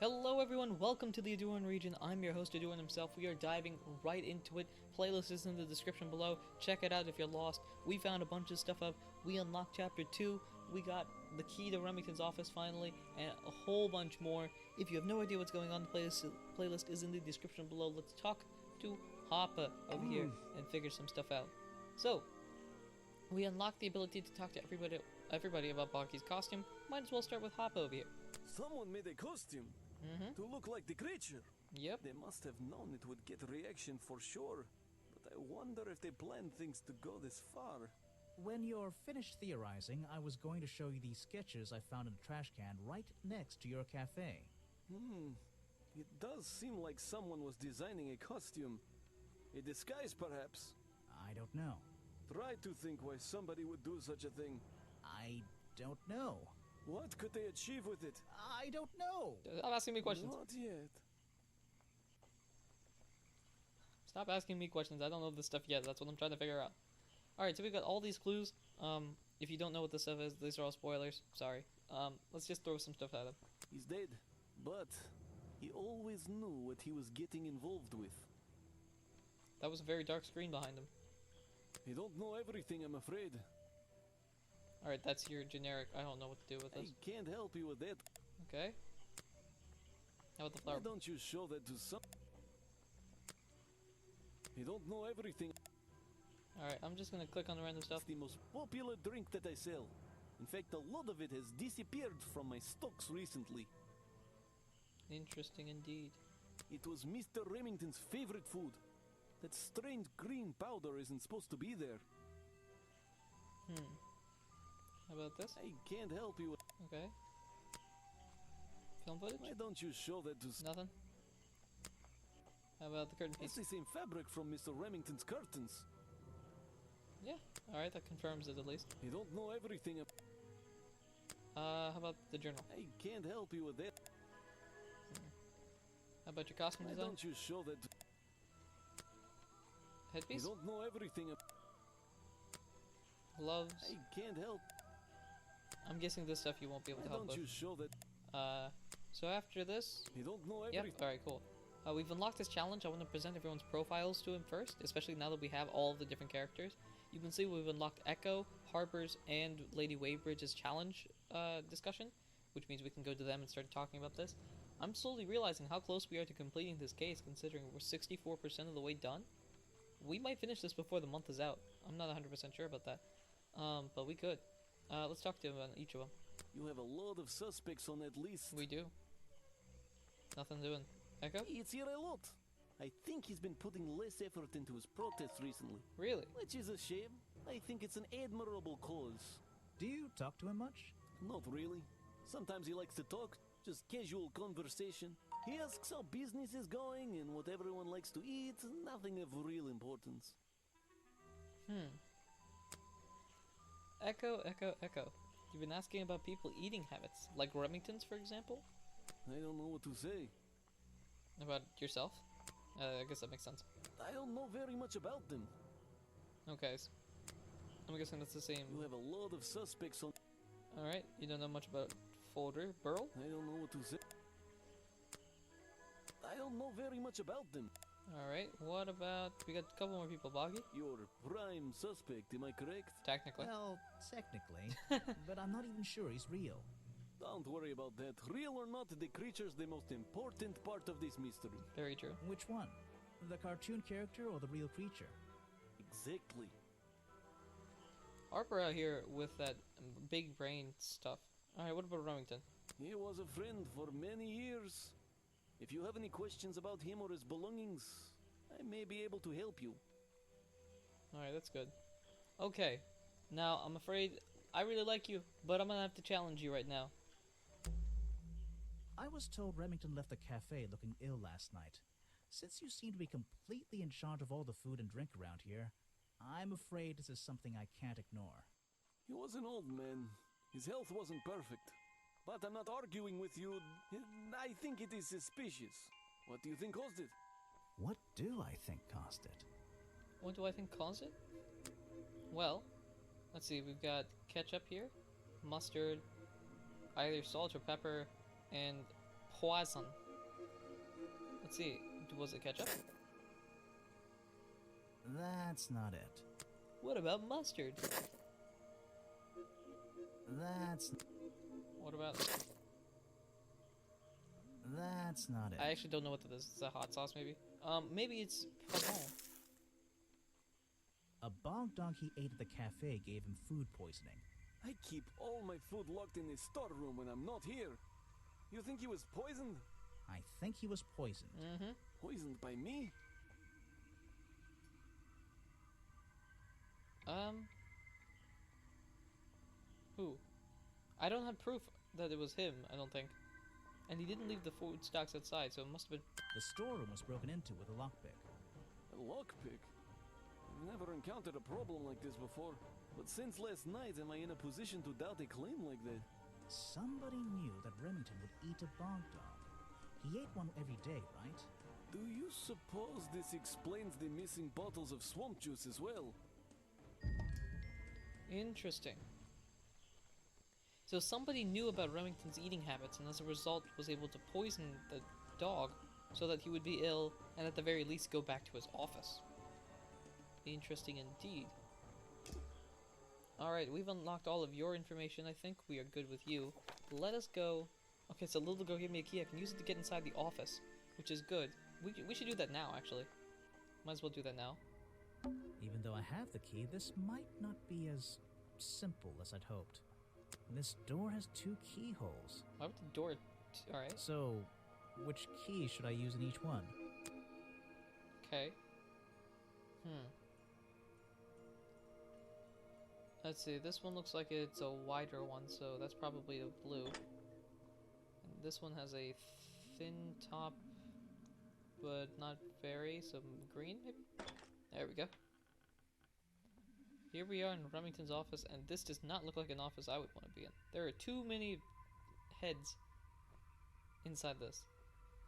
Hello everyone, welcome to the Ahdurin Region. I'm your host, Ahdurin himself. We are diving right into it. Playlist is in the description below. Check it out if you're lost. We found a bunch of stuff up. We unlocked Chapter 2. We got the key to Remington's office finally, and a whole bunch more. If you have no idea what's going on, the playlist is in the description below. Let's talk to Hoppa over here and figure some stuff out. So, we unlocked the ability to talk to everybody about Boggy's costume. Might as well start with Hoppa over here. Someone made a costume to look like the creature. Yep. They must have known it would get a reaction for sure. But I wonder if they planned things to go this far. When you're finished theorizing, I was going to show you these sketches I found in a trash can right next to your cafe. It does seem like someone was designing a costume. A disguise, perhaps. I don't know. Try to think why somebody would do such a thing. I don't know. What could they achieve with it? I don't know. Stop asking me questions. Not yet. Stop asking me questions. I don't know this stuff yet. That's what I'm trying to figure out. Alright, so we've got all these clues. If you don't know what this stuff is, these are all spoilers. Sorry. Let's just throw some stuff at him. He's dead. But he always knew what he was getting involved with. That was a very dark screen behind him. He don't know everything, I'm afraid. Alright, that's your generic. I don't know what to do with this. I can't help you with that. Okay. How about the Why flower? don't you show that to some... He don't know everything. Alright, I'm just gonna click on the random It's stuff. the most popular drink that I sell. In fact, a lot of it has disappeared from my stocks recently. Interesting indeed. It was Mr. Remington's favorite food. That strange green powder isn't supposed to be there. How about this? I can't help you. Okay. Film footage? Why don't you show that to... Nothing. How about the curtain It's piece? the same fabric from Mr. Remington's curtains. Yeah. Alright, that confirms it at least. You don't know everything. How about the journal? I can't help you with that. How about your costume Why design? don't you show that to... You Headpiece? don't know everything. Gloves? I can't help. I'm guessing this stuff you won't be able Why to help don't you with. show that... So after this... You don't know everything. Yep, alright, cool. We've unlocked this challenge. I want to present everyone's profiles to him first, especially now that we have all of the different characters. You can see we've unlocked Echo, Harper's, and Lady Wavebridge's challenge discussion, which means we can go to them and start talking about this. I'm slowly realizing how close we are to completing this case, considering we're 64% of the way done. We might finish this before the month is out. I'm not 100% sure about that, but we could. Let's talk to him on each of them. You have a lot of suspects on that list. We do. Nothing doing. Echo? It's here a lot. I think he's been putting less effort into his protests recently. Really? Which is a shame. I think it's an admirable cause. Do you talk to him much? Not really. Sometimes he likes to talk, just casual conversation. He asks how business is going and what everyone likes to eat, nothing of real importance. Echo, Echo, Echo. You've been asking about people eating habits, like Remington's, for example? I don't know what to say. About yourself? I guess that makes sense. I don't know very much about them. Okay, so I'm guessing that's the You same. have a lot of suspects on... Alright, you don't know much about Folder, Burl? I don't know what to say. I don't know very much about them. Alright, what about... We got a couple more people, Boggy? You're prime suspect, am I correct? Technically. Well, technically, but I'm not even sure he's real. Don't worry about that. Real or not, the creature's the most important part of this mystery. Very true. Which one? The cartoon character or the real creature? Exactly. Harper out here with that big brain stuff. Alright, what about Remington? He was a friend for many years. If you have any questions about him or his belongings, I may be able to help you. Alright, that's good. Okay, now I'm afraid I really like you, but I'm gonna have to challenge you right now. I was told Remington left the cafe looking ill last night. Since you seem to be completely in charge of all the food and drink around here, I'm afraid this is something I can't ignore. He was an old man. His health wasn't perfect. But I'm not arguing with you. I think it is suspicious. What do you think caused it? What do I think caused it? What do I think caused it? Well, let's see, we've got ketchup here, mustard, either salt or pepper, and Poison. Let's see. Was it ketchup? That's not it. What about mustard? That's What about... That's not it. I actually don't know what that is. It's a hot sauce, maybe? Maybe it's poison. A bog dog he ate at the cafe gave him food poisoning. I keep all my food locked in the storeroom when I'm not here. You think he was poisoned? I think he was poisoned. Mm-hmm. Poisoned by me? Who? I don't have proof that it was him, I don't think. And he didn't leave the food stocks outside, so it must have been... The storeroom was broken into with a lockpick. A lockpick? I've never encountered a problem like this before. But since last night, am I in a position to doubt a claim like that? Somebody knew that Remington would eat a bog dog. He ate one every day, right? Do you suppose this explains the missing bottles of swamp juice as well? Interesting. So somebody knew about Remington's eating habits and as a result was able to poison the dog so that he would be ill and at the very least go back to his office. Interesting indeed. Alright, we've unlocked all of your information, I think. We are good with you. Let us go... Okay, so little girl gave me a key. I can use it to get inside the office, which is good. We should do that now, actually. Might as well do that now. Even though I have the key, this might not be as simple as I'd hoped. This door has 2 keyholes. Why would the door... Alright. So, which key should I use in each one? Okay. Let's see, this one looks like it's a wider one, so that's probably a blue. And this one has a thin top, but not very, so green maybe? There we go. Here we are in Remington's office, and this does not look like an office I would want to be in. There are too many heads inside this.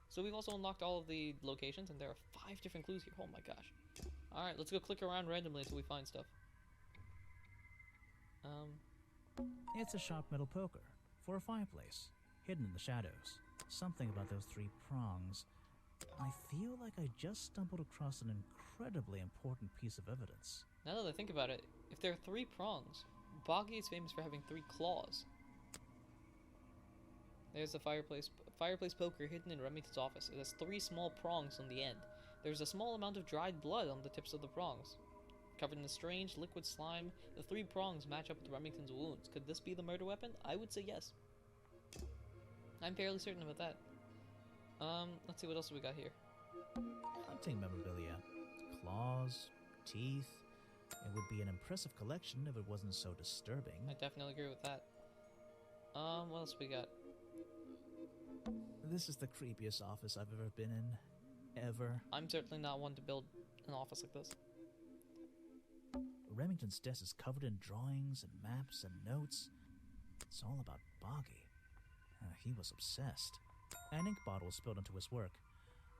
So we've also unlocked all of the locations, and there are 5 different clues here. Oh my gosh. Alright, let's go click around randomly until we find stuff. It's a sharp metal poker for a fireplace, hidden in the shadows. Something about those 3 prongs. I feel like I just stumbled across an incredibly important piece of evidence. Now that I think about it, if there are 3 prongs, Boggy is famous for having 3 claws. There's the fireplace poker hidden in Remington's office. It has 3 small prongs on the end. There's a small amount of dried blood on the tips of the prongs. Covered in a strange liquid slime, the 3 prongs match up with Remington's wounds. Could this be the murder weapon? I would say yes. I'm fairly certain about that. Let's see what else we got here. Hunting memorabilia. Claws, teeth. It would be an impressive collection if it wasn't so disturbing. I definitely agree with that. What else we got? This is the creepiest office I've ever been in. Ever. I'm certainly not one to build an office like this. Remington's desk is covered in drawings and maps and notes. It's all about Boggy. He was obsessed. An ink bottle was spilled into his work.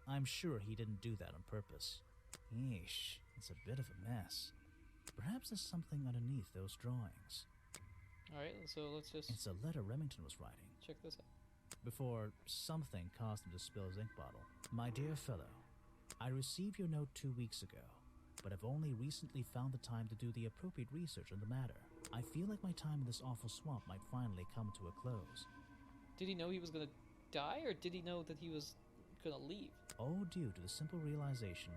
I'm sure he didn't do that on purpose. Yeesh, it's a bit of a mess. Perhaps there's something underneath those drawings. Alright, so let's just... It's a letter Remington was writing. check this out. Before something caused him to spill his ink bottle. My dear fellow, I received your note 2 weeks ago, but have only recently found the time to do the appropriate research on the matter. I feel like my time in this awful swamp might finally come to a close. Did he know he was gonna die, or did he know that he was gonna leave? All due to the simple realization,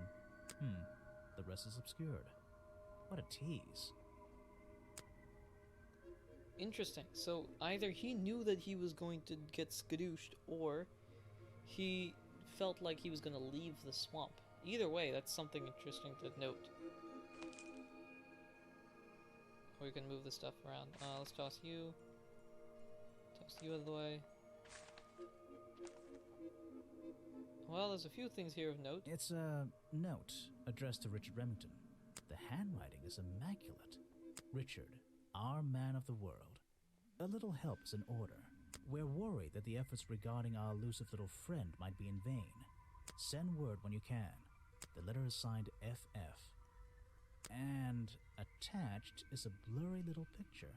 the rest is obscured. What a tease. Interesting. So either he knew that he was going to get skadooshed, or he felt like he was gonna leave the swamp. Either way, that's something interesting to note. We can move this stuff around. Let's toss you. Toss you out of the way. Well, there's a few things here of note. It's a note addressed to Richard Remington. The handwriting is immaculate. Richard, our man of the world. A little help is in order. We're worried that the efforts regarding our elusive little friend might be in vain. Send word when you can. The letter is signed FF. And attached is a blurry little picture.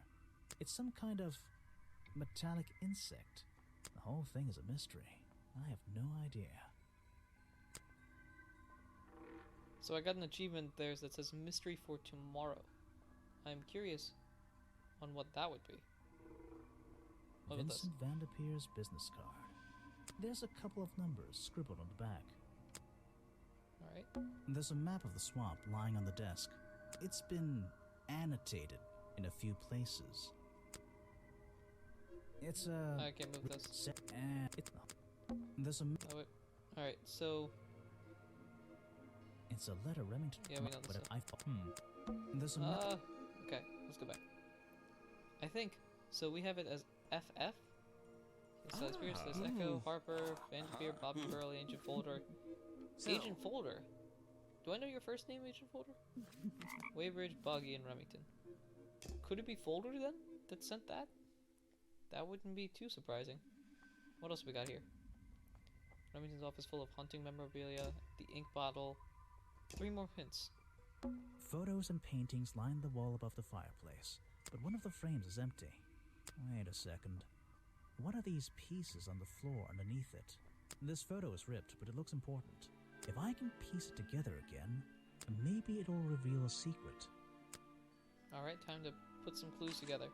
It's some kind of metallic insect. The whole thing is a mystery. I have no idea. So I got an achievement there that says mystery for tomorrow. I'm curious on what that would be. What about this? Vincent Vanderpeer's business card. There's a couple of numbers scribbled on the back. Alright. There's a map of the swamp lying on the desk. It's been annotated in a few places. It's a... I can't move this. There's a... Oh, wait. Alright, so... It's a letter Remington... Yeah, we know this There's a... Okay, let's go back. I think, so we have it as FF? It says here, it says Echo, Harper, Vanderveer, Bobby Burley, Agent Folder. Agent Folder? Do I know your first name, Agent Folder? Waybridge, Boggy, and Remington. Could it be Folder then that sent that? That wouldn't be too surprising. What else we got here? Remington's office full of hunting memorabilia, the ink bottle. 3 more hints. Photos and paintings line the wall above the fireplace, but one of the frames is empty. Wait a second. What are these pieces on the floor underneath it? This photo is ripped, but it looks important. If I can piece it together again, maybe it'll reveal a secret. Alright, time to put some clues together.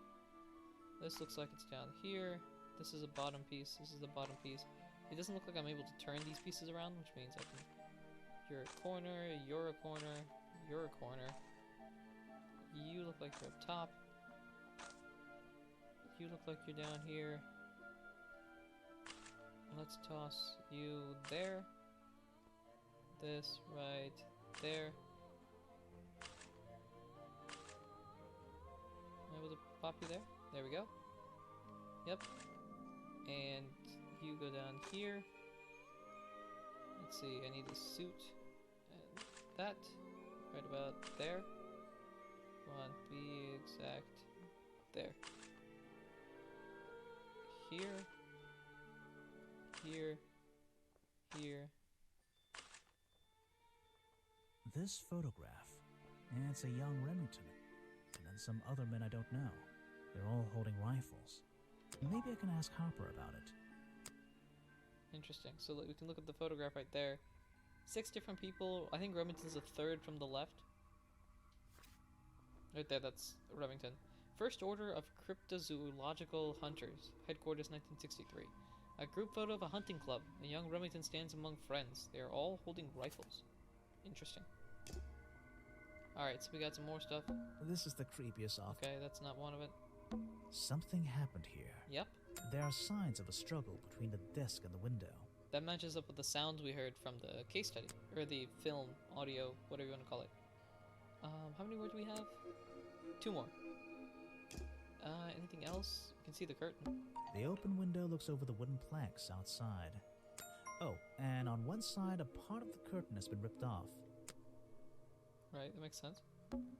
This looks like it's down here. This is a bottom piece. This is the bottom piece. It doesn't look like I'm able to turn these pieces around, which means I can... You're a corner, you're a corner, you're a corner. You look like you're up top. You look like you're down here. Let's toss you there. This right there. Am I able to pop you there? There we go. Yep. And you go down here. Let's see, I need a suit. And that. Right about there. Come on, be exact. There. Here. Here. Here. This photograph. It's a young Remington. And then some other men I don't know. They're all holding rifles. Maybe I can ask Harper about it. Interesting. So we can look at the photograph right there. 6 different people. I think Remington's the 3rd from the left. Right there, that's Remington. First Order of Cryptozoological Hunters. Headquarters 1963. A group photo of a hunting club. A young Remington stands among friends. They are all holding rifles. Interesting. Alright, so we got some more stuff. This is the creepiest off. Okay, that's not one of it. Something happened here. Yep. There are signs of a struggle between the desk and the window. That matches up with the sounds we heard from the case study. Or the film, audio, whatever you want to call it. How many more do we have? 2 more. Anything else? You can see the curtain. The open window looks over the wooden planks outside. Oh, and on one side, a part of the curtain has been ripped off. Right, that makes sense.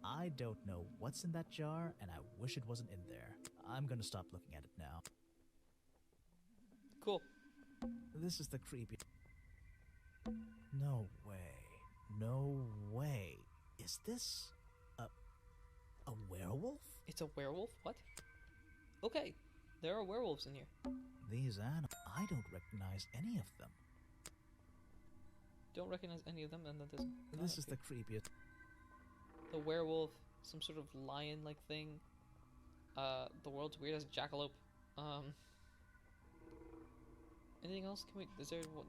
I don't know what's in that jar, and I wish it wasn't in there. I'm gonna stop looking at it now. Cool. This is the creepy... No way. No way. Is this... a werewolf? It's a werewolf? What? Okay, there are werewolves in here. These animals... I don't recognize any of them. Don't recognize any of them, and that doesn't... This is the creepiest... The werewolf, some sort of lion-like thing. The world's weirdest jackalope. Anything else? Can we...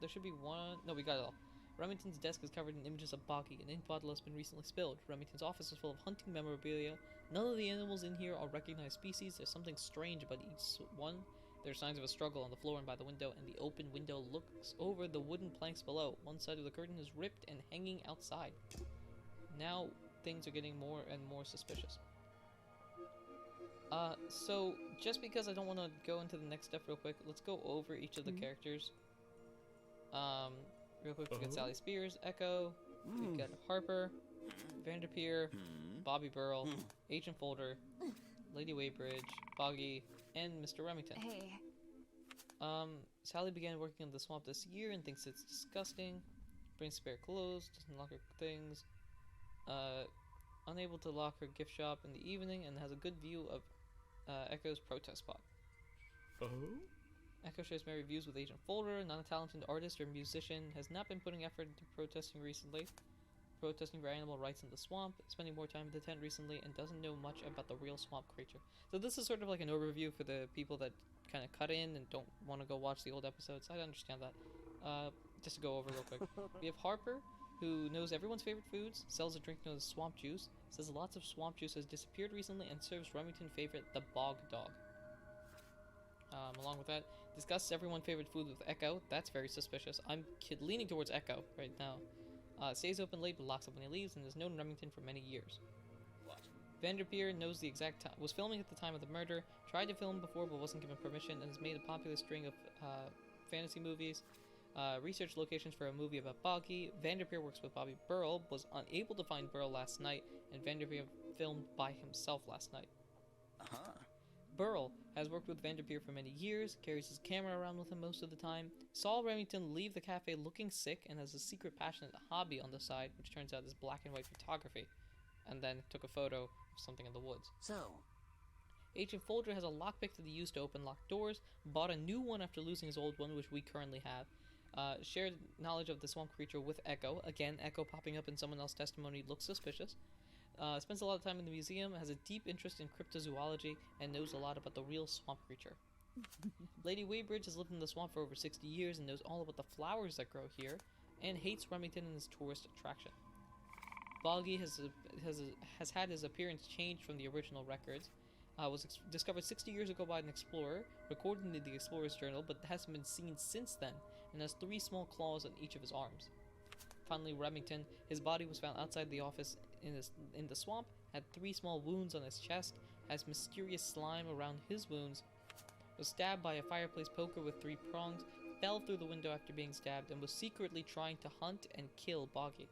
There should be one... No, we got it all. Remington's desk is covered in images of Boggy. An ink bottle has been recently spilled. Remington's office is full of hunting memorabilia. None of the animals in here are recognized species. There's something strange about each one. There are signs of a struggle on the floor and by the window, and the open window looks over the wooden planks below. One side of the curtain is ripped and hanging outside. Now things are getting more and more suspicious. So just because I don't want to go into the next step real quick, let's go over each of the characters. Real quick, we got Sally Spears, Echo, we got Harper, Vanderpeer, Bobby Burl, Agent Folder, Lady Waybridge, Boggy, and Mr. Remington. Hey. Sally began working in the swamp this year and thinks it's disgusting. Brings spare clothes, doesn't lock her things. Unable to lock her gift shop in the evening and has a good view of Echo's protest spot. Oh? Echo shares my reviews with Agent Folder, not a talented artist or musician, has not been putting effort into protesting recently. Protesting for animal rights in the swamp, spending more time in the tent recently, and doesn't know much about the real swamp creature. So this is sort of like an overview for the people that kind of cut in and don't want to go watch the old episodes. I understand that. Just to go over real quick. We have Harper, who knows everyone's favorite foods, sells a drink known as swamp juice, says lots of swamp juice has disappeared recently, and serves Remington favorite, the bog dog. Along with that, discusses everyone's favorite food with Echo. That's very suspicious. I'm leaning towards Echo right now. Stays open late but locks up when he leaves, and has known Remington for many years. Vanderpeer knows the exact time, was filming at the time of the murder, tried to film before but wasn't given permission, and has made a popular string of fantasy movies. Researched locations for a movie about Boggy. Vanderpeer works with Bobby Burrell, was unable to find Burrell last night, and Vanderpeer filmed by himself last night. Burrell has worked with Vanderpeer for many years, carries his camera around with him most of the time, saw Remington leave the cafe looking sick, and has a secret passionate hobby on the side, which turns out is black and white photography, and then took a photo of something in the woods. So, Agent Folger has a lockpick that he used to open locked doors, bought a new one after losing his old one, which we currently have. Shared knowledge of the swamp creature with Echo. Again, Echo popping up in someone else's testimony looks suspicious. Spends a lot of time in the museum, has a deep interest in cryptozoology, and knows a lot about the real swamp creature. Lady Waybridge has lived in the swamp for over 60 years and knows all about the flowers that grow here, and hates Remington and his tourist attraction. Boggy has had his appearance changed from the original records. Was discovered 60 years ago by an explorer, recorded in the explorer's journal, but hasn't been seen since then, and has 3 small claws on each of his arms. Finally, Remington, his body was found outside the office in the swamp, had 3 small wounds on his chest, has mysterious slime around his wounds, was stabbed by a fireplace poker with 3 prongs, fell through the window after being stabbed, and was secretly trying to hunt and kill Boggy.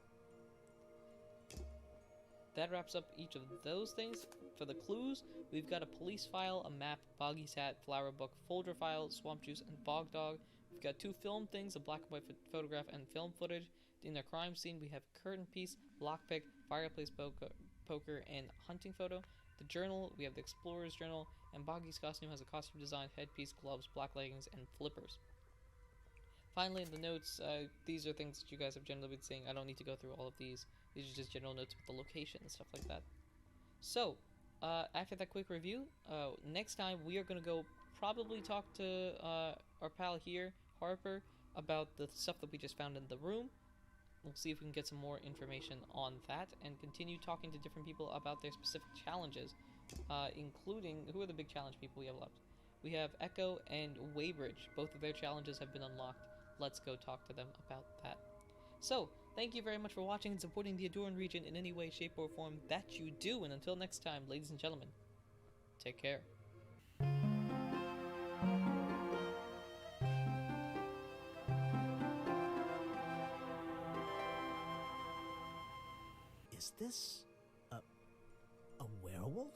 That wraps up each of those things. For the clues, we've got a police file, a map, Boggy's hat, flower book, folder file, swamp juice, and bog dog. We've got 2 film things, a black and white photograph and film footage. In the crime scene, we have curtain piece, lockpick, fireplace poker, and hunting photo. The journal, we have the explorer's journal, and Boggy's costume has a costume design, headpiece, gloves, black leggings, and flippers. Finally, in the notes, these are things that you guys have generally been seeing. I don't need to go through all of these. These are just general notes with the location and stuff like that. So, after that quick review, next time we are going to go probably talk to our pal here, Harper, about the stuff that we just found in the room. We'll see if we can get some more information on that and continue talking to different people about their specific challenges, including, who are the big challenge people we have left? We have Echo and Waybridge. Both of their challenges have been unlocked. Let's go talk to them about that. So, thank you very much for watching and supporting the Ahdurin region in any way, shape, or form that you do. And until next time, ladies and gentlemen, take care. Is this a werewolf?